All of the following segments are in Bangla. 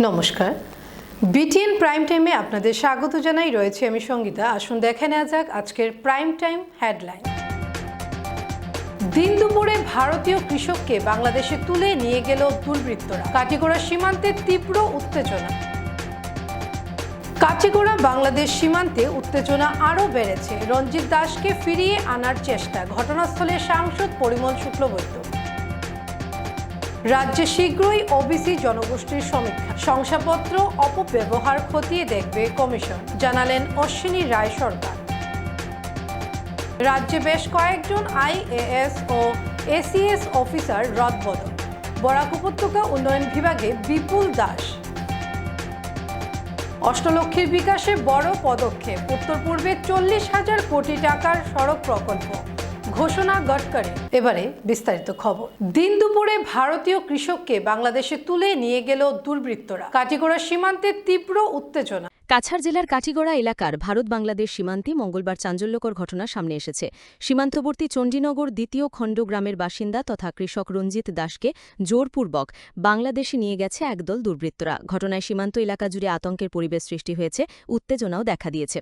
নমস্কার, বিটিএন প্রাইম টাইমে আপনাদের স্বাগত জানাই। রয়েছে আমি সঙ্গীতা। আসুন দেখে নেওয়া যাক আজকের প্রাইম টাইম হেডলাইন। দিন দুপুরে ভারতীয় কৃষককে বাংলাদেশে তুলে নিয়ে গেল দুর্বৃত্তরা। কাটিগড়া সীমান্তে তীব্র উত্তেজনা। কাটিগড়া বাংলাদেশ সীমান্তে উত্তেজনা আরও বেড়েছে। রঞ্জিত দাসকে ফিরিয়ে আনার চেষ্টা। ঘটনাস্থলে সাংসদ পরিমল শুক্লবৈদ্য। রাজ্যে শীঘ্রই ওবিসি জনগোষ্ঠীর সমীক্ষা। শংসাপত্র অপব্যবহার খতিয়ে দেখবে কমিশন, জানালেন অশ্বিনী রায় সরকার। রাজ্যে বেশ কয়েকজন আইএএস ও এসিএস অফিসার রদবদল। বরাক উপত্যকা উন্নয়ন বিভাগে বিপুল দাস। অষ্টলক্ষীর বিকাশে বড় পদক্ষেপ। উত্তর পূর্বে 40,000 কোটি টাকার সড়ক প্রকল্প ঘোষণা গডকারি। এবারে বিস্তারিত খবর। দিন দুপুরে ভারতীয় কৃষককে বাংলাদেশে তুলে নিয়ে গেল দুর্বৃত্তরা। কাটিগড়া সীমান্তে তীব্র উত্তেজনা। কাছাড় জেলার কাটিগড়া এলাকার ভারত বাংলাদেশ সীমান্তে মঙ্গলবার চাঞ্চল্যকর ঘটনা সামনে এসেছে। সীমান্তবর্তী চণ্ডীনগর দ্বিতীয় খণ্ড গ্রামের বাসিন্দা তথা কৃষক রঞ্জিত দাসকে জোরপূর্বক বাংলাদেশে নিয়ে গেছে একদল দুর্বৃত্তরা। ঘটনায় সীমান্ত এলাকা জুড়ে আতঙ্কের পরিবেশ সৃষ্টি হয়েছে, উত্তেজনাও দেখা দিয়েছে।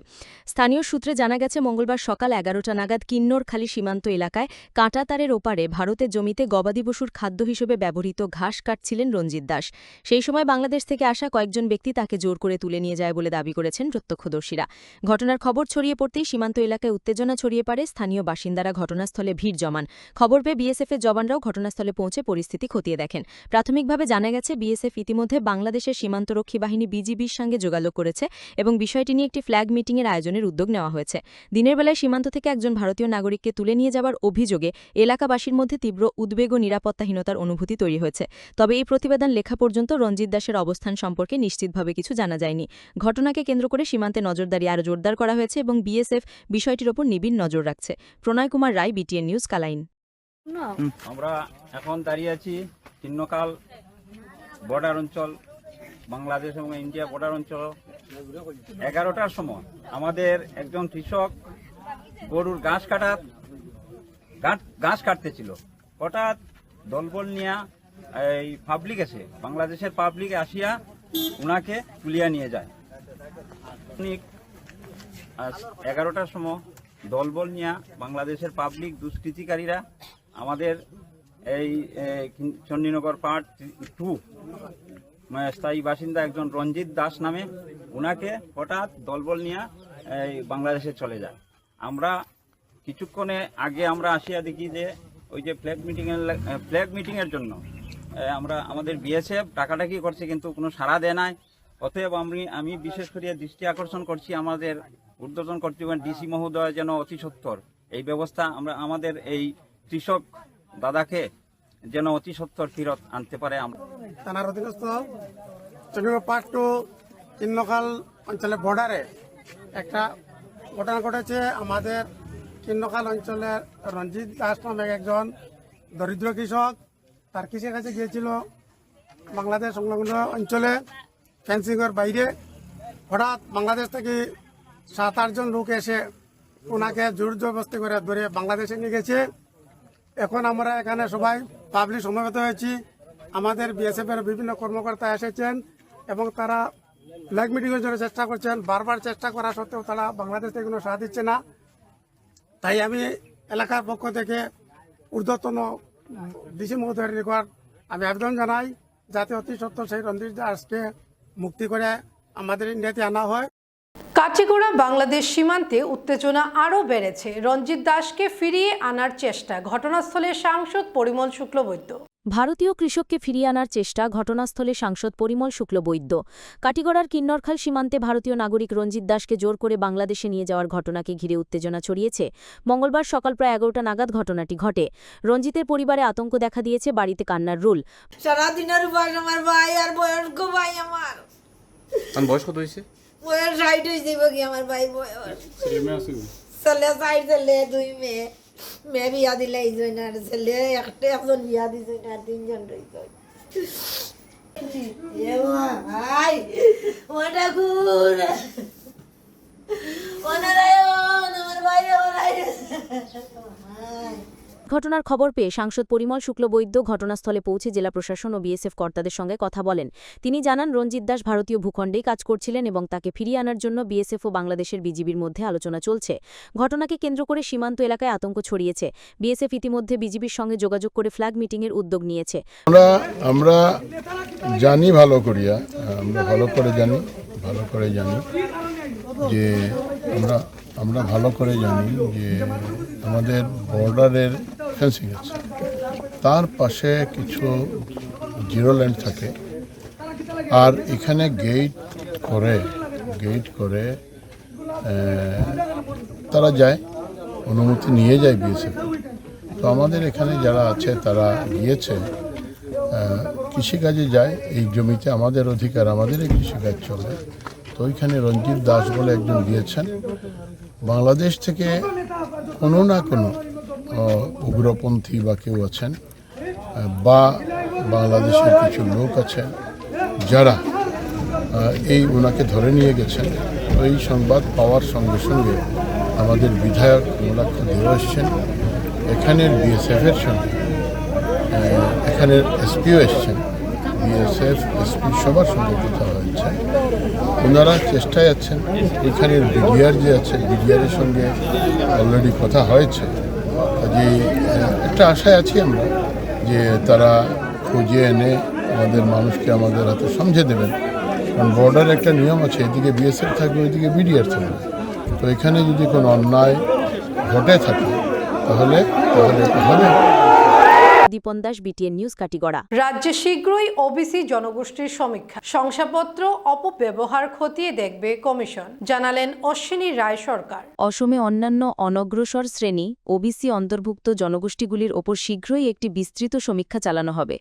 স্থানীয় সূত্রে জানা গেছে, মঙ্গলবার সকাল 11টা নাগাদ কিন্নরখালী সীমান্ত এলাকায় কাঁটাতারের ওপারে ভারতের জমিতে গবাদি পশুর খাদ্য হিসেবে ব্যবহৃত ঘাস কাটছিলেন রঞ্জিত দাস। সেই সময় বাংলাদেশ থেকে আসা কয়েকজন ব্যক্তি তাকে জোর করে তুলে নিয়ে যায় বলে দাবি করেছেন প্রত্যক্ষদর্শীরা। ঘটনার খবর ছড়িয়ে পড়তেই সীমান্ত এলাকায় উত্তেজনা ছড়িয়ে পড়ে। স্থানীয় বাসিন্দারা ঘটনাস্থলে ভিড় জমান। খবর পেয়ে বিএসএফের জওয়ানরাও ঘটনাস্থলে পৌঁছে পরিস্থিতি খতিয়ে দেখেন। প্রাথমিকভাবে জানা গেছে, বিএসএফ ইতিমধ্যে বাংলাদেশের সীমান্তরক্ষী বাহিনী বিজিবির সঙ্গে যোগাযোগ করেছে এবং বিষয়টি নিয়ে একটি ফ্ল্যাগ মিটিংয়ের আয়োজনের উদ্যোগ নেওয়া হয়েছে। দিনের বেলায় সীমান্ত থেকে একজন ভারতীয় নাগরিককে তুলে নিয়ে যাওয়ার অভিযোগে এলাকাবাসীর মধ্যে তীব্র উদ্বেগ ও নিরাপত্তাহীনতার অনুভূতি তৈরি হয়েছে। তবে এই প্রতিবেদন লেখা পর্যন্ত রঞ্জিত দাসের অবস্থান সম্পর্কে নিশ্চিতভাবে কিছু জানা যায়নি। ঘটনাকে কেন্দ্র করে সীমান্তে নজরদারি আরও জোরদার করা হয়েছে এবং বিএসএফ বিষয়টির ওপর নিবিড় নজর রাখছে। প্রণয় কুমার রায়, বিটিএন নিউজ, কালাইন। আমরা এখন দাঁড়িয়ে আছি চিহ্নকাল বর্ডার অঞ্চল, বাংলাদেশ এবং ইন্ডিয়া বর্ডার অঞ্চল। 11টার সময় আমাদের একজন কৃষক গরুর ঘাস কাটতেছিল। হঠাৎ দলবল নিয়ে এই পাবলিক এসে, বাংলাদেশের পাবলিক আসিয়া উনাকে তুলিয়া নিয়ে যায়। 11টার সময় দলবল নিয়ে বাংলাদেশের পাবলিক দুষ্কৃতিকারীরা আমাদের এই চণ্ডীনগর পার্ট 2 স্থায়ী বাসিন্দা একজন রঞ্জিত দাস নামে, উনাকে হঠাৎ দলবল নিয়ে এই বাংলাদেশে চলে যায়। আমরা কিছুক্ষণে আগে আমরা আসিয়া দেখি যে ওই যে ফ্ল্যাগ মিটিংয়ের জন্য আমরা আমাদের বিএসএফ টাকাটাকি করছে, কিন্তু কোনো সাড়া দেয় নাই। অতএব আমি বিশেষ করে দৃষ্টি আকর্ষণ করছি আমাদের ঊর্ধ্বতন কর্তৃপক্ষ ডিসি মহোদয় যেন অতি সত্বর এই ব্যবস্থা আমাদের এই কৃষক দাদাকে যেন অতি সত্বর ফেরত আনতে পারে। থানার অধীনস্থ চণ্ডীগড় পার্ট 2 কিন্নরখাল অঞ্চলের বর্ডারে একটা ঘটনা ঘটেছে। আমাদের কিন্নরখাল অঞ্চলের রঞ্জিত দাস নামে একজন দরিদ্র কৃষক তার কৃষির কাছে গিয়েছিল বাংলাদেশ সংলগ্ন অঞ্চলে ফেন্সিংয়ের বাইরে। হঠাৎ বাংলাদেশ থেকে 7-8 জন লোক এসে ওনাকে জোর জবরদস্তি করে ধরে বাংলাদেশে নিয়ে গেছে। এখন আমরা এখানে সবাই পাবলিক সমবেত হয়েছি। আমাদের বিএসএফের বিভিন্ন কর্মকর্তা এসেছেন এবং তারা ফ্ল্যাগ মিটিংয়ের জন্য চেষ্টা করছেন। বারবার চেষ্টা করা সত্ত্বেও তারা বাংলাদেশ থেকে কোনো সাড়া দিচ্ছে না। তাই আমি এলাকার পক্ষ থেকে ঊর্ধ্বতন ডিসি মহোদয়ের নিকট আমি আবেদন জানাই যাতে অতি সত্বর সেই রঞ্জিত দাসকে মুক্তি করে আমাদের ইন্ডিয়াতে আনা হয়। কাটিগড়া বাংলাদেশ সীমান্তে উত্তেজনা আরও বেড়েছে। রঞ্জিত দাসকে ফিরিয়ে আনার চেষ্টা। ঘটনাস্থলে সাংসদ পরিমল শুক্লবৈদ্য। ভারতীয় কৃষককে ফিরিয়ে আনার চেষ্টা। ঘটনাস্থলে সাংসদ পরিমল শুক্লবৈদ্য। কাটিগড়ার কিন্নরখাল সীমান্তে ভারতীয় নাগরিক রঞ্জিত দাসকে জোর করে বাংলাদেশে নিয়ে যাওয়ার ঘটনাকে ঘিরে উত্তেজনা ছড়িয়েছে। মঙ্গলবার সকাল প্রায় 11টা নাগাদ ঘটনাটি ঘটে। রঞ্জিতের পরিবারে আতঙ্ক দেখা দিয়েছে, বাড়িতে কান্নার রোল। সারাদিনের বয়স আমার ভাই আর বয়স্ক ভাই আমার বয়স কত হয়েছে? বয়স 60 হয়েছে কি আমার ভাই বয়স। ছেলে 4 ছেলে 2 মেয়ে। মেয়ে বিয়া দিলে এইজন আর ছেলে একজন বিয়া দিছে আর 3 জন রয়েছে। ভাই ওটা কুর ওনারায়ন আমার ভাই ওরাই ঘটনার খবর পেয়ে সাংসদ পরিমল শুক্লবৈদ্য ঘটনাস্থলে পৌঁছে জেলা প্রশাসন ও বিএসএফ কর্তাদের সঙ্গে কথা বলেন। তিনি জানান, রঞ্জিত দাস ভারতীয় ভূখণ্ডেই কাজ করছিলেন এবং তাকে ফিরিয়ে আনার জন্য বিএসএফ ও বাংলাদেশের বিজিবির মধ্যে আলোচনা চলছে। ঘটনাকে কেন্দ্র করে সীমান্ত এলাকায় আতঙ্ক ছড়িয়েছে। বিএসএফ ইতিমধ্যে বিজিবির সঙ্গে যোগাযোগ করে ফ্ল্যাগ মিটিংয়ের উদ্যোগ নিয়েছে। আমরা জানি ভালো করে জানি যে আমরা ভালো করে জানি যে আমাদের বর্ডারের ফেন্সিং আছে, তার পাশে কিছু জিরো ল্যান্ড থাকে, আর এখানে গেট করে তারা যায়, অনুমতি নিয়ে যায় বিএসএফ। তো আমাদের এখানে যারা আছে তারা গিয়েছে, কৃষিকাজে যায়, এই জমিতে আমাদের অধিকার, আমাদেরই কৃষিকাজ চলে। তো ওইখানে রঞ্জিত দাস বলে একজন গিয়েছেন। বাংলাদেশ থেকে কোনো না কোনো উগ্রপন্থী বা কেউ আছেন, বা বাংলাদেশের কিছু লোক আছেন যারা ওনাকে ধরে নিয়ে গেছেন। তো এই সংবাদ পাওয়ার সঙ্গে সঙ্গে আমাদের বিধায়ক কমলাক্ষ দেও এসছেন, এখানের বিএসএফের সঙ্গে এখানের এসপিও এসছেন, বিএসএফ এসপি সবার সঙ্গে কথা হয়েছে। ওনারা চেষ্টায় আছেন, এখানের বিডিআর যে আছে, বিডিআরের সঙ্গে অলরেডি কথা হয়েছে। যে একটা আশায় আছি আমরা যে তারা খুঁজে এনে আমাদের মানুষকে আমাদের হাতে সমঝে দেবেন। কারণ বর্ডারে একটা নিয়ম আছে, এদিকে বিএসএফ থাকবে, ওইদিকে বিডিআর থাকবে। তো এখানে যদি কোনো অন্যায় ঘটে থাকে তাহলে হবে। দীপন দাস, বিটিএন নিউজ, কাটিগড়া। রাজ্যে শীঘ্রই ওবিসি জনগোষ্ঠীর সমীক্ষা, শংসাপত্র অপব্যবহার খতিয়ে দেখবে কমিশন, জানালেন অশ্বিনী রায় সরকার। অসমে অন্যান্য অনগ্রসর শ্রেণী ওবিসি অন্তর্ভুক্ত জনগোষ্ঠীগুলির ওপর শীঘ্রই একটি বিস্তৃত সমীক্ষা চালানো হবে।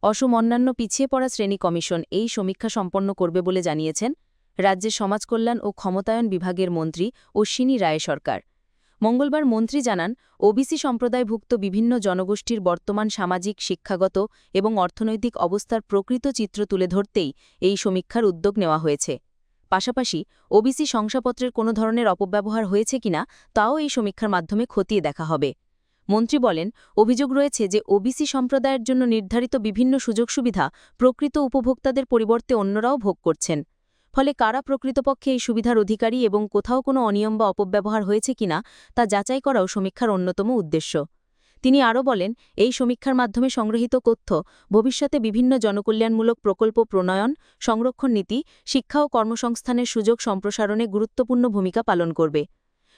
অসম অন্যান্য পিছিয়ে পড়া শ্রেণী কমিশন এই সমীক্ষা সম্পন্ন করবে বলে জানিয়েছেন রাজ্যের সমাজকল্যাণ ও ক্ষমতায়ন বিভাগের মন্ত্রী অশ্বিনী রায় সরকার। মঙ্গলবার মন্ত্রী জানান, ওবিসি সম্প্রদায়ভুক্ত বিভিন্ন জনগোষ্ঠীর বর্তমান সামাজিক, শিক্ষাগত এবং অর্থনৈতিক অবস্থার প্রকৃত চিত্র তুলে ধরতেই এই সমীক্ষার উদ্যোগ নেওয়া হয়েছে। পাশাপাশি ওবিসি শংসাপত্রের কোনো ধরনের অপব্যবহার হয়েছে কিনা তাও এই সমীক্ষার মাধ্যমে খতিয়ে দেখা হবে। মন্ত্রী বলেন, অভিযোগ রয়েছে যে ওবিসি সম্প্রদায়ের জন্য নির্ধারিত বিভিন্ন সুযোগ সুবিধা প্রকৃত উপভোক্তাদের পরিবর্তে অন্যরাও ভোগ করছেন। ফলে কারা প্রকৃতপক্ষে এই সুবিধার অধিকারী এবং কোথাও কোনো অনিয়ম বা অপব্যবহার হয়েছে কিনা তা যাচাই করাও সমীক্ষার অন্যতম উদ্দেশ্য। তিনি আরও বলেন, এই সমীক্ষার মাধ্যমে সংগৃহীত তথ্য ভবিষ্যতে বিভিন্ন জনকল্যাণমূলক প্রকল্প প্রণয়ন, সংরক্ষণ নীতি, শিক্ষা ও কর্মসংস্থানের সুযোগ সম্প্রসারণে গুরুত্বপূর্ণ ভূমিকা পালন করবে।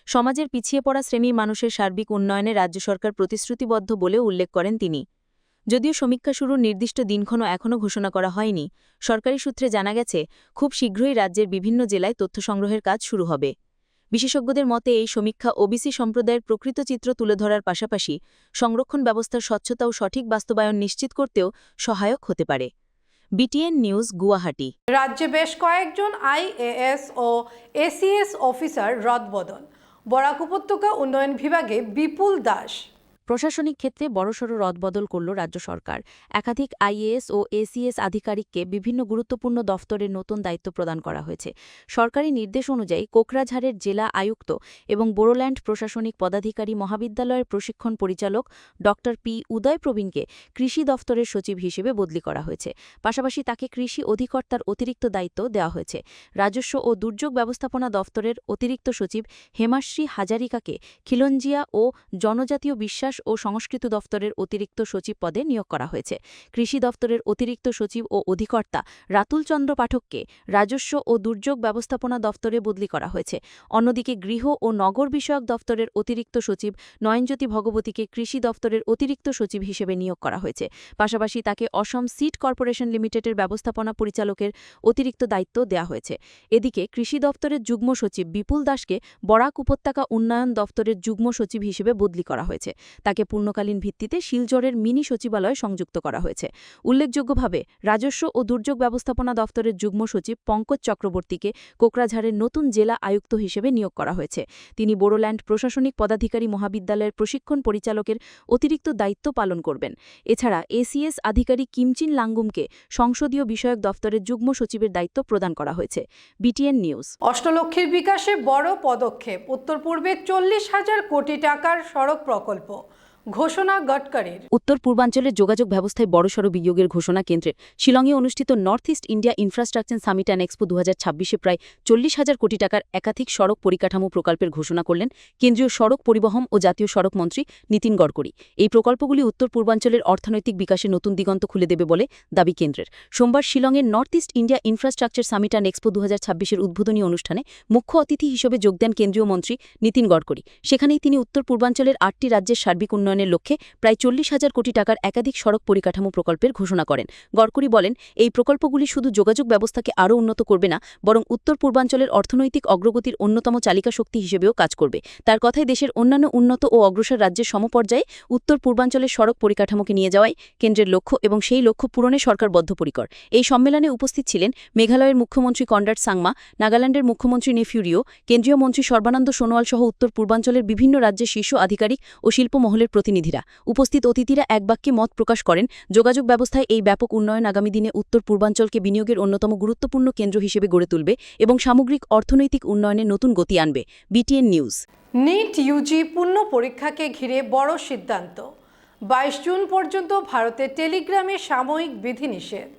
সমাজের পিছিয়ে পড়া শ্রেণীর মানুষের সার্বিক উন্নয়নে রাজ্য সরকার প্রতিশ্রুতিবদ্ধ বলেও উল্লেখ করেন তিনি। যদিও সমীক্ষা শুরুর নির্দিষ্ট দিনক্ষণ এখনও ঘোষণা করা হয়নি, সরকারি সূত্রে জানা গেছে খুব শীঘ্রই রাজ্যের বিভিন্ন জেলায় তথ্য সংগ্রহের কাজ শুরু হবে। বিশেষজ্ঞদের মতে এই সমীক্ষা ওবিসি সম্প্রদায়ের প্রকৃত চিত্র তুলে ধরার পাশাপাশি সংরক্ষণ ব্যবস্থার স্বচ্ছতা ও সঠিক বাস্তবায়ন নিশ্চিত করতেও সহায়ক হতে পারে। BTN news, Guwahati. রাজ্যে বেশ কয়েকজন আইএএস ও এসিএস অফিসার রদবদল, বরাক উপত্যকা উন্নয়ন বিভাগে বিপুল দাস। প্রশাসনিক ক্ষেত্রে বড়সড় রদবদল করল রাজ্য সরকার। একাধিক আইএএস ও এসিএস আধিকারিককে বিভিন্ন গুরুত্বপূর্ণ দফতরের নতুন দায়িত্ব প্রদান করা হয়েছে। সরকারি নির্দেশ অনুযায়ী কোকরাঝাড়ের জেলা আয়ুক্ত এবং বোরোল্যান্ড প্রশাসনিক পদাধিকারী মহাবিদ্যালয়ের প্রশিক্ষণ পরিচালক ড পি উদয় প্রবীণকে কৃষি দফতরের সচিব হিসেবে বদলি করা হয়েছে। পাশাপাশি তাকে কৃষি অধিকর্তার অতিরিক্ত দায়িত্ব দেওয়া হয়েছে। রাজস্ব ও দুর্যোগ ব্যবস্থাপনা দফতরের অতিরিক্ত সচিব হেমাশ্রী হাজারিকাকে খিলঞ্জিয়া ও জনজাতীয় বিশ্বাস ও সংস্কৃতি দফতরের অতিরিক্ত সচিব পদে নিয়োগ করা হয়েছে। কৃষি দফতরের অতিরিক্ত সচিব ও অধিকর্তা রাতুল চন্দ্র পাঠককে রাজস্ব ও দুর্যোগ ব্যবস্থাপনা দফতরে বদলি করা হয়েছে। অন্যদিকে গৃহ ও নগর বিষয়ক দফতরের অতিরিক্ত সচিব নয়নজ্যোতি ভগবতীকে কৃষি দফতরের অতিরিক্ত সচিব হিসেবে নিয়োগ করা হয়েছে। পাশাপাশি তাকে অসম সিড কর্পোরেশন লিমিটেডের ব্যবস্থাপনা পরিচালকের অতিরিক্ত দায়িত্ব দেওয়া হয়েছে। এদিকে কৃষি দফতরের যুগ্ম সচিব বিপুল দাসকে বরাক উপত্যকা উন্নয়ন দফতরের যুগ্ম সচিব হিসেবে বদলি করা হয়েছে। তাকে পূর্ণকালীন ভিত্তিতে শিলচরের মিনি সচিবালয়ে সংযুক্ত করা হয়েছে। উল্লেখযোগ্যভাবে রাজস্ব ও দুর্যোগ ব্যবস্থাপনা দফতরের যুগ্ম সচিব পঙ্কজ চক্রবর্তীকে কোকরাঝাড়ের নতুন জেলা আয়ুক্ত হিসেবে নিয়োগ করা হয়েছে। তিনি বোরোল্যান্ড প্রশাসনিক পদাধিকারী মহাবিদ্যালয়ের প্রশিক্ষণ পরিচালকের অতিরিক্ত দায়িত্ব পালন করবেন। এছাড়া এসিএস আধিকারিক কিমচিন লাঙ্গুমকে সংসদীয় বিষয়ক দফতরের যুগ্ম সচিবের দায়িত্ব প্রদান করা হয়েছে। BTN news. অষ্টলক্ষীর বিকাশে বড় পদক্ষেপ, উত্তর পূর্বে 40,000 কোটি টাকার সড়ক প্রকল্প, ঘোষণা গডকারির। উত্তর পূর্বাঞ্চলের যোগাযোগ ব্যবস্থায় বড়সড় বিনিয়োগের ঘোষণা কেন্দ্রের। শিলংয়ে অনুষ্ঠিত north east India infrastructure summit and expo 2026-এ প্রায় 40,000 কোটি টাকার একাধিক সড়ক পরিকাঠামো প্রকল্পের ঘোষণা করলেন কেন্দ্রীয় সড়ক পরিবহন ও জাতীয় সড়ক মন্ত্রী নীতিন গডকরি। এই প্রকল্পগুলি উত্তর পূর্বাঞ্চলের অর্থনৈতিক বিকাশে নতুন দিগন্ত খুলে দেবে বলে দাবি কেন্দ্রের। সোমবার শিলংয়ের north east India infrastructure summit and expo 2026-এর উদ্বোধনী অনুষ্ঠানে মুখ্য অতিথি হিসেবে যোগ দেন কেন্দ্রীয় মন্ত্রী নীতিন গডকরি। সেখানেই তিনি উত্তর পূর্বাঞ্চলের 8টি রাজ্যের সার্বিক উন্নয়নের লক্ষ্যে প্রায় 40,000 কোটি টাকার একাধিক সড়ক পরিকাঠামো প্রকল্পের ঘোষণা করেন। গডকরি বলেন, এই প্রকল্পগুলি শুধু যোগাযোগ ব্যবস্থাকে আরও উন্নত করবে না, বরং উত্তর পূর্বাঞ্চলের অর্থনৈতিক অগ্রগতির অন্যতম চালিকা শক্তি হিসেবেও কাজ করবে। তার কথায় দেশের অন্যান্য উন্নত ও অগ্রসর রাজ্যের সমপর্যায়ে উত্তর পূর্বাঞ্চলের সড়ক পরিকাঠামোকে নিয়ে যাওয়াই কেন্দ্রের লক্ষ্য এবং সেই লক্ষ্য পূরণে সরকার বদ্ধপরিকর। এই সম্মেলনে উপস্থিত ছিলেন মেঘালয়ের মুখ্যমন্ত্রী কনরাড সাংমা, নাগাল্যান্ডের মুখ্যমন্ত্রী নেফিউ রিও, কেন্দ্রীয় মন্ত্রী সর্বানন্দ সোনোয়াল সহ উত্তর পূর্বাঞ্চলের বিভিন্ন রাজ্যের শীর্ষ আধিকারিক ও শিল্প মহলের প্রতিনিধিরা। উপস্থিত অতিথিরা এক বাক্যে মত প্রকাশ করেন, যোগাযোগ ব্যবস্থায় এই ব্যাপক উন্নয়ন আগামী দিনে উত্তর পূর্বাঞ্চলকে বিনিয়োগের অন্যতম গুরুত্বপূর্ণ কেন্দ্র হিসেবে গড়ে তুলবে এবং সামগ্রিক অর্থনৈতিক উন্নয়নে নতুন গতি আনবে। BTN news. নিট ইউজি পূর্ণ পরীক্ষাকে ঘিরে বড় সিদ্ধান্ত। 22 জুন পর্যন্ত ভারতে টেলিগ্রামে সাময়িক বিধিনিষেধ।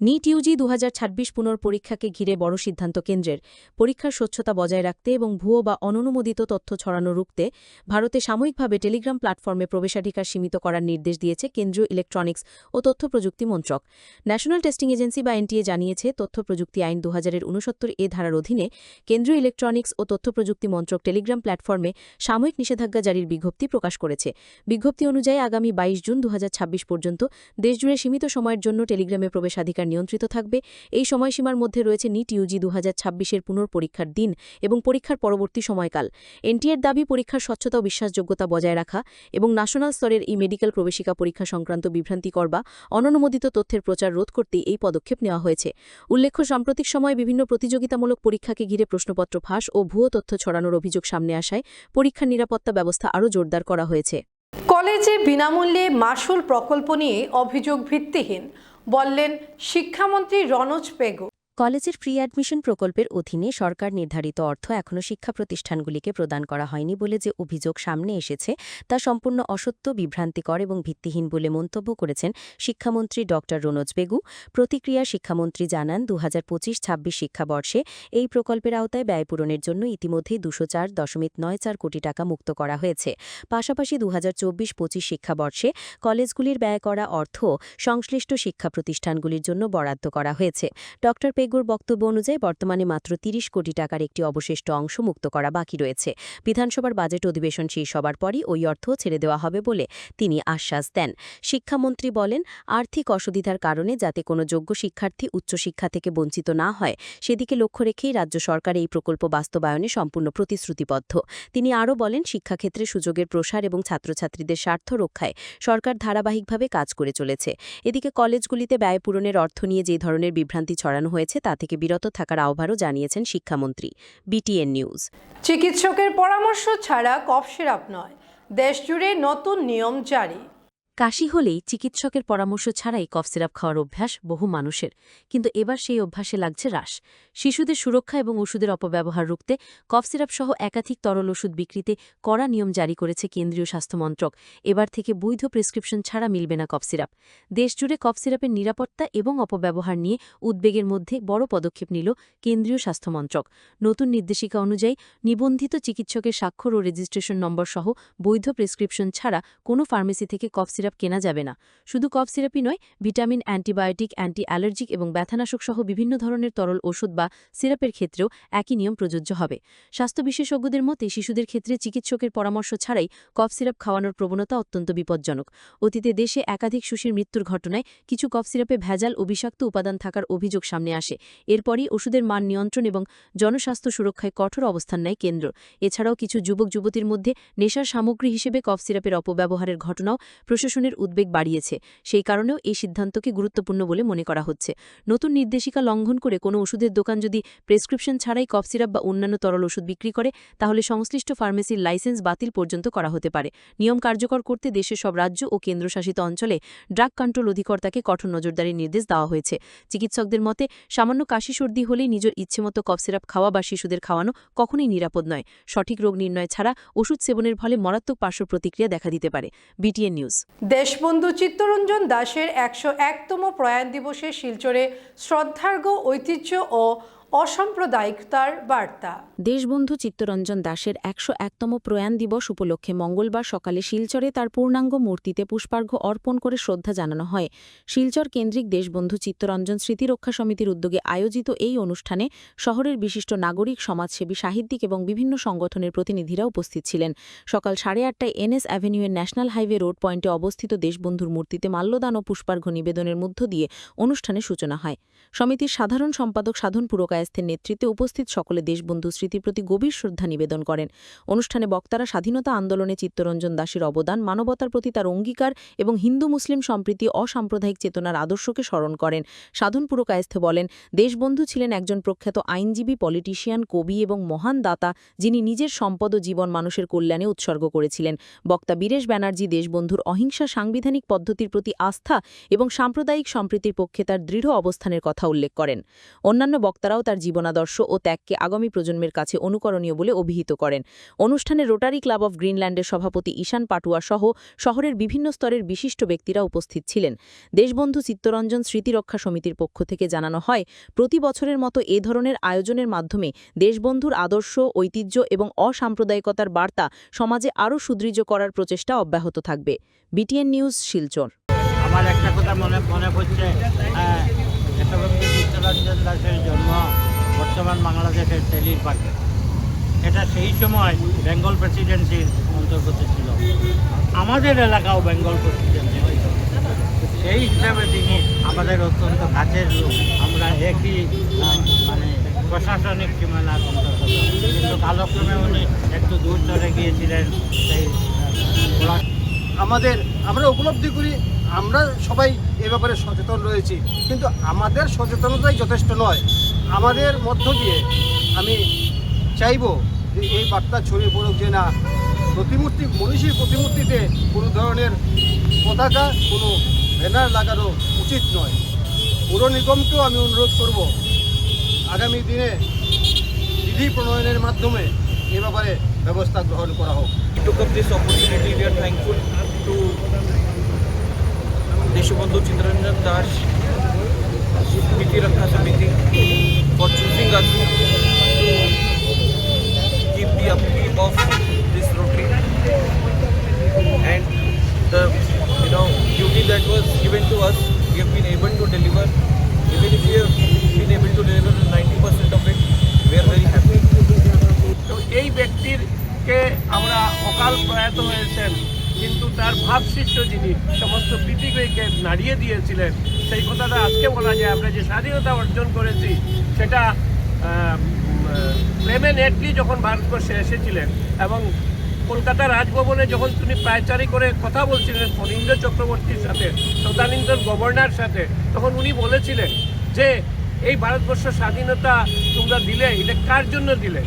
নিট ইউজি 2026 পুনর্পরীক্ষাকে ঘিরে বড় সিদ্ধান্ত কেন্দ্রের। পরীক্ষার স্বচ্ছতা বজায় রাখতে এবং ভুয়ো বা অননুমোদিত তথ্য ছড়ানো রুখতে ভারতে সাময়িকভাবে টেলিগ্রাম প্ল্যাটফর্মে প্রবেশাধিকার সীমিত করার নির্দেশ দিয়েছে কেন্দ্রীয় ইলেকট্রনিক্স ও তথ্য প্রযুক্তি মন্ত্রক। ন্যাশনাল টেস্টিং এজেন্সি বা NTA জানিয়েছে, তথ্য প্রযুক্তি আইন 2069 ধারার অধীনে কেন্দ্রীয় ইলেকট্রনিক্স ও তথ্য প্রযুক্তি মন্ত্রক টেলিগ্রাম প্ল্যাটফর্মে সাময়িক নিষেধাজ্ঞা জারির বিজ্ঞপ্তি প্রকাশ করেছে। বিজ্ঞপ্তি অনুযায়ী আগামী 22 জুন 2026 পর্যন্ত দেশজুড়ে সীমিত সময়ের জন্য টেলিগ্রামে প্রবেশাধিকার নিয়ন্ত্রিত থাকবে। এই সময়সীমার মধ্যে রয়েছে নিট ইউজি 2026-এর পুনর্পরীক্ষার দিন এবং পরীক্ষার পরবর্তী সময়কাল। NTAর দাবি, পরীক্ষার স্বচ্ছতা ও বিশ্বাসযোগ্যতা বজায় রাখা এবং ন্যাশনাল স্তরের এই মেডিকেল প্রবেশিকা পরীক্ষা সংক্রান্ত বিভ্রান্তিকর বা অননুমোদিত তথ্যের প্রচার রোধ করতেই এই পদক্ষেপ নেওয়া হয়েছে। উল্লেখ্য, সাম্প্রতিক সময়ে বিভিন্ন প্রতিযোগিতামূলক পরীক্ষাকে ঘিরে প্রশ্নপত্র ফাঁস ও ভুয়ো তথ্য ছড়ানোর অভিযোগ সামনে আসায় পরীক্ষার নিরাপত্তা ব্যবস্থা আরও জোরদার করা হয়েছে। কলেজে বিনামূল্যে মাসুল প্রকল্প নিয়ে অভিযোগ ভিত্তিহীন, বললেন শিক্ষামন্ত্রী রনোজ পেগু। কলেজের ফ্রি অ্যাডমিশন প্রকল্পের অধীনে সরকার নির্ধারিত অর্থ এখনও শিক্ষা প্রতিষ্ঠানগুলিকে প্রদান করা হয়নি বলে যে অভিযোগ সামনে এসেছে তা সম্পূর্ণ অসত্য, বিভ্রান্তিকর এবং ভিত্তিহীন বলে মন্তব্য করেছেন শিক্ষামন্ত্রী ড রনোজ পেগু। প্রতিক্রিয়া শিক্ষামন্ত্রী জানান, 2025-26 শিক্ষাবর্ষে এই প্রকল্পের আওতায় ব্যয় পূরণের জন্য ইতিমধ্যেই 204.94 কোটি টাকা মুক্ত করা হয়েছে। পাশাপাশি 2024-25 শিক্ষাবর্ষে কলেজগুলির ব্যয় করা অর্থ সংশ্লিষ্ট শিক্ষা প্রতিষ্ঠানগুলির জন্য বরাদ্দ করা হয়েছে। ড পেগুর বক্তব্য অনুযায়ী বর্তমানে মাত্র 30 কোটি টাকার একটি অবশিষ্ট অংশ মুক্ত করা বাকি রয়েছে। বিধানসভার বাজেট অধিবেশন শেষ হবার পরই ওই অর্থ ছেড়ে দেওয়া হবে বলে তিনি আশ্বাস দেন। শিক্ষামন্ত্রী বলেন, আর্থিক অসুবিধার কারণে যাতে কোনো যোগ্য শিক্ষার্থী উচ্চশিক্ষা থেকে বঞ্চিত না হয় সেদিকে লক্ষ্য রেখেই রাজ্য সরকার এই প্রকল্প বাস্তবায়নে সম্পূর্ণ প্রতিশ্রুতিবদ্ধ। তিনি আরও বলেন, শিক্ষাক্ষেত্রে সুযোগের প্রসার এবং ছাত্রছাত্রীদের স্বার্থ রক্ষায় সরকার ধারাবাহিকভাবে কাজ করে চলেছে। এদিকে কলেজগুলিতে ব্যয় পূরণের অর্থ নিয়ে যে ধরনের বিভ্রান্তি ছড়ানো হয়েছে তা থেকে বিরত থাকার আহ্বানও জানিয়েছেন শিক্ষামন্ত্রী। BTN news. চিকিৎসকের পরামর্শ ছাড়া কফ সিরাপ নয়, দেশজুড়ে নতুন নিয়ম জারি। কাশি হলেই চিকিৎসকের পরামর্শ ছাড়াই কফ সিরাপ খাওয়ার অভ্যাস বহু মানুষের, কিন্তু এবার সেই অভ্যাসে লাগছে হ্রাস। শিশুদের সুরক্ষা এবং ওষুধের অপব্যবহার রুখতে কফ সিরাপ সহ একাধিক তরল ওষুধ বিক্রিতে কড়া নিয়ম জারি করেছে কেন্দ্রীয় স্বাস্থ্য মন্ত্রক। এবার থেকে বৈধ প্রেসক্রিপশন ছাড়া মিলবে না কফ সিরাপ। দেশজুড়ে কফ সিরাপের নিরাপত্তা এবং অপব্যবহার নিয়ে উদ্বেগের মধ্যে বড় পদক্ষেপ নিল কেন্দ্রীয় স্বাস্থ্য মন্ত্রক। নতুন নির্দেশিকা অনুযায়ী নিবন্ধিত চিকিৎসকের স্বাক্ষর ও রেজিস্ট্রেশন নম্বর সহ বৈধ প্রেসক্রিপশন ছাড়া কোনো ফার্মেসি থেকে কফ সিরাপ কেনা যাবে না। শুধু কফ সিরাপই নয়, ভিটামিন, অ্যান্টিবায়োটিক, অ্যান্টি অ্যালার্জিক এবং ব্যথানাশক সহ বিভিন্ন ধরনের তরল ওষুধ বা সিরাপের ক্ষেত্রেও একই নিয়ম প্রযোজ্য হবে। স্বাস্থ্য বিশেষজ্ঞদের মতে, শিশুদের ক্ষেত্রে চিকিৎসকের পরামর্শ ছাড়াই কফ সিরাপ খাওয়ানোর প্রবণতা অত্যন্ত বিপজ্জনক। অতীতে দেশে একাধিক শিশুর মৃত্যুর ঘটনায় কিছু কফ সিরাপে ভেজাল ও বিষাক্ত উপাদান থাকার অভিযোগ সামনে আসে। এরপরই ওষুধের মান নিয়ন্ত্রণ এবং জনস্বাস্থ্য সুরক্ষায় কঠোর অবস্থান নেয় কেন্দ্র। এছাড়াও কিছু যুবক যুবতীর মধ্যে নেশার সামগ্রী হিসেবে কফ সিরাপের অপব্যবহারের ঘটনাও প্রশাসন প্রশাসনের উদ্বেগ বাড়িয়েছে। সেই কারণেও এই সিদ্ধান্তকে গুরুত্বপূর্ণ বলে মনে করা হচ্ছে। নতুন নির্দেশিকা লঙ্ঘন করে কোনো ওষুধের দোকান যদি প্রেসক্রিপশন ছাড়াই কফ সিরাপ বা অন্যান্য তরল ওষুধ বিক্রি করে, তাহলে সংশ্লিষ্ট ফার্মেসির লাইসেন্স বাতিল পর্যন্ত করা হতে পারে। নিয়ম কার্যকর করতে দেশের সব রাজ্য ও কেন্দ্রশাসিত অঞ্চলে ড্রাগ কন্ট্রোল অধিকর্তাকে কঠোর নজরদারির নির্দেশ দেওয়া হয়েছে। চিকিৎসকদের মতে সামান্য কাশি সর্দি হলেই নিজের ইচ্ছেমতো কফ সিরাপ খাওয়া বা শিশুদের খাওয়ানো কখনোই নিরাপদ নয়। সঠিক রোগ নির্ণয় ছাড়া ওষুধ সেবনের ফলে মারাত্মক পার্শ্ব প্রতিক্রিয়া দেখা দিতে পারে। BTN news. দেশবন্ধু চিত্তরঞ্জন দাশের 101তম প্রয়াণ দিবসে শিলচরে শ্রদ্ধার্ঘ্য ঐতিহ্য ও অসাম্প্রদায়িকতার বার্তা। দেশবন্ধু চিত্তরঞ্জন দাশের 101তম প্রয়াণ দিবস উপলক্ষে মঙ্গলবার সকালে শিলচরে তার পূর্ণাঙ্গ মূর্তিতে পুষ্পার্ঘ্য অর্পণ করে শ্রদ্ধা জানানো হয়। শিলচর কেন্দ্রিক দেশবন্ধু চিত্তরঞ্জন স্মৃতিরক্ষা সমিতির উদ্যোগে আয়োজিত এই অনুষ্ঠানে শহরের বিশিষ্ট নাগরিক, সমাজসেবী, সাহিত্যিক এবং বিভিন্ন সংগঠনের প্রতিনিধিরা উপস্থিত ছিলেন। সকাল 8:30টায় NS অ্যাভিনিউয়ের ন্যাশনাল হাইওয়ে রোড পয়েন্টে অবস্থিত দেশবন্ধুর মূর্তিতে মাল্যদান ও পুষ্পার্ঘ্য নিবেদনের মধ্য দিয়ে অনুষ্ঠানের সূচনা হয়। সমিতির সাধারণ সম্পাদক সাধন পুরকায়স্থের নেতৃত্বে উপস্থিত সকলে দেশবন্ধু স্মৃতির প্রতি গভীর শ্রদ্ধা নিবেদন করেন। অনুষ্ঠানে বক্তারা স্বাধীনতা আন্দোলনে চিত্তরঞ্জন দাশের অবদান, মানবতার প্রতি তার অঙ্গীকার এবং হিন্দু মুসলিম সম্প্রীতি অসাম্প্রদায়িক চেতনার আদর্শকে স্মরণ করেন। সাধন পুরকায়স্থে বলেন, দেশবন্ধু ছিলেন একজন প্রখ্যাত আইনজীবী, পলিটিশিয়ান, কবি এবং মহান দাতা, যিনি নিজের সম্পদ ও জীবন মানুষের কল্যাণে উৎসর্গ করেছিলেন। বক্তা বীরেশ ব্যানার্জি দেশবন্ধুর অহিংসা সাংবিধানিক পদ্ধতির প্রতি আস্থা এবং সাম্প্রদায়িক সম্প্রীতির পক্ষে তার দৃঢ় অবস্থানের কথা উল্লেখ করেন। অন্যান্য বক্তারাও তার জীবনাদর্শ ও ত্যাগকে আগামী প্রজন্মের কাছে অনুকরণীয় বলে অভিহিত করেন। অনুষ্ঠানে রোটারি ক্লাব অফ গ্রিনল্যান্ডের সভাপতি ঈশান পাটুয়া সহ শহরের বিভিন্ন স্তরের বিশিষ্ট ব্যক্তিরা উপস্থিত ছিলেন। দেশবন্ধু চিত্তরঞ্জন স্মৃতিরক্ষা সমিতির পক্ষ থেকে জানানো হয়, প্রতি বছরের মতো এ ধরনের আয়োজনের মাধ্যমে দেশবন্ধুর আদর্শ, ঐতিহ্য এবং অসাম্প্রদায়িকতার বার্তা সমাজে আরও সুদৃঢ় করার প্রচেষ্টা অব্যাহত থাকবে। BTN news, Silchar. আমার একটা কথা মনে পড়ছে, দেশবন্ধু চিত্তরঞ্জন দাশের জন্ম বর্তমান বাংলাদেশের তেলির পাটে। এটা সেই সময় বেঙ্গল প্রেসিডেন্সির অন্তর্গত ছিল। আমাদের এলাকাও বেঙ্গল প্রেসিডেন্সি হয়েছিল। সেই হিসাবে তিনি আমাদের অত্যন্ত কাছের লোক। আমরা একই মানে প্রশাসনিক সীমানার অন্তর্গত, কিন্তু কালক্রমে উনি একটু দূর চলে গিয়েছিলেন। সেই আমরা উপলব্ধি করি, আমরা সবাই এ ব্যাপারে সচেতন রয়েছি, কিন্তু আমাদের সচেতনতাই যথেষ্ট নয়। আমাদের মধ্য দিয়ে আমি চাইব যে এই বার্তা ছড়িয়ে পড়ুক যে না, মনীষীর প্রতিমূর্তিতে কোনো ধরনের পতাকা, কোনো ব্যানার লাগানো উচিত নয়। পৌর নিগমকেও আমি অনুরোধ করব, আগামী দিনে বিধি প্রণয়নের মাধ্যমে এ ব্যাপারে ব্যবস্থা গ্রহণ করা হোক। took up this opportunity. We are thankful to Deshbandhu Chittaranjan Dash Smritirakha Samiti for choosing us to keep the upkeep of this Rotary, and the duty that was given to us, we have been able to deliver. Even if we have been able to deliver 90% of it, we are very happy. তো এই ব্যক্তিরকে আমরা অকাল প্রয়াত হয়েছেন, কিন্তু তার ভাবশিষ্য যিনি সমস্ত পৃথিবীকে নাড়িয়ে দিয়েছিলেন, সেই কথাটা আজকে বলা যায়। আমরা যে স্বাধীনতা অর্জন করেছি সেটা প্রেমেন এটলি যখন ভারতবর্ষে এসেছিলেন এবং কলকাতা রাজভবনে যখন তিনি পায়চারি করে কথা বলছিলেন ফণীন্দ্র চক্রবর্তীর সাথে, তদানীন্তন গভর্নর সাথে, তখন উনি বলেছিলেন যে এই ভারতবর্ষ স্বাধীনতা তোমরা দিলে, এটা কার জন্য দিলে?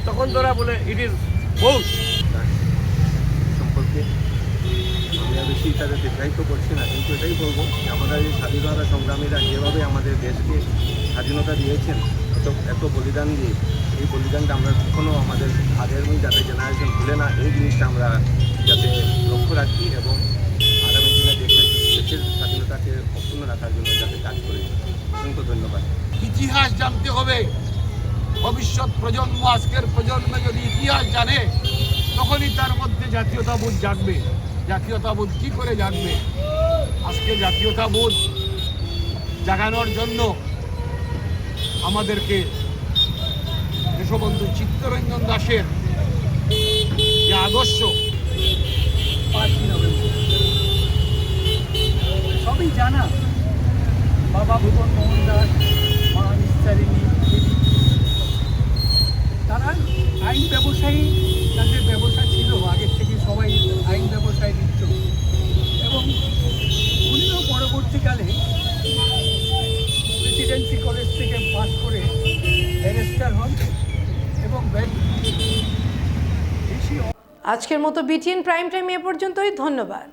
তখন তোরা বলে ইট ইজ বোস। সম্পর্কে আমি বেশি তাদের দীর্ঘায়িত করছি না, কিন্তু এটাই বলবো যে আমাদের এই স্বাধীনতা সংগ্রামীরা যেভাবে আমাদের দেশকে স্বাধীনতা দিয়েছেন, এত বলিদান দিয়ে, এই বলিদানটা আমরা কখনো আমাদের আগামী যাতে জেনারেশন ভুলে না, এই জিনিসটা আমরা যাতে লক্ষ্য রাখি এবং আগামী দিনে দেশের স্বাধীনতাকে অক্ষুণ্ণ রাখার জন্য যাতে কাজ করি। অসংখ্য ধন্যবাদ। ইতিহাস জানতে হবে। ভবিষ্যৎ প্রজন্ম, আজকের প্রজন্মে যদি ইতিহাস জানে, তখনই তার মধ্যে জাতীয়তাবোধ জাগবে। জাতীয়তাবোধ কী করে জাগবে? আজকে জাতীয়তাবোধ জাগানোর জন্য আমাদেরকে দেশবন্ধু চিত্তরঞ্জন দাশের যে আদর্শ, 5ই নভেম্বর সবই জানা। বাবা ভুবন মোহন দাস, মা নিস্তারিণী, তারা আইন ব্যবসায়ী, তাদের ব্যবসা ছিল আগের থেকে, সবাই আইন ব্যবসায় লিপ্ত এবং পরবর্তীকালে প্রেসিডেন্সি কলেজ থেকে পাস করে ব্যারিস্টার হন এবং আজকের মতো বিটিএন প্রাইম টাইম এ পর্যন্তই। ধন্যবাদ।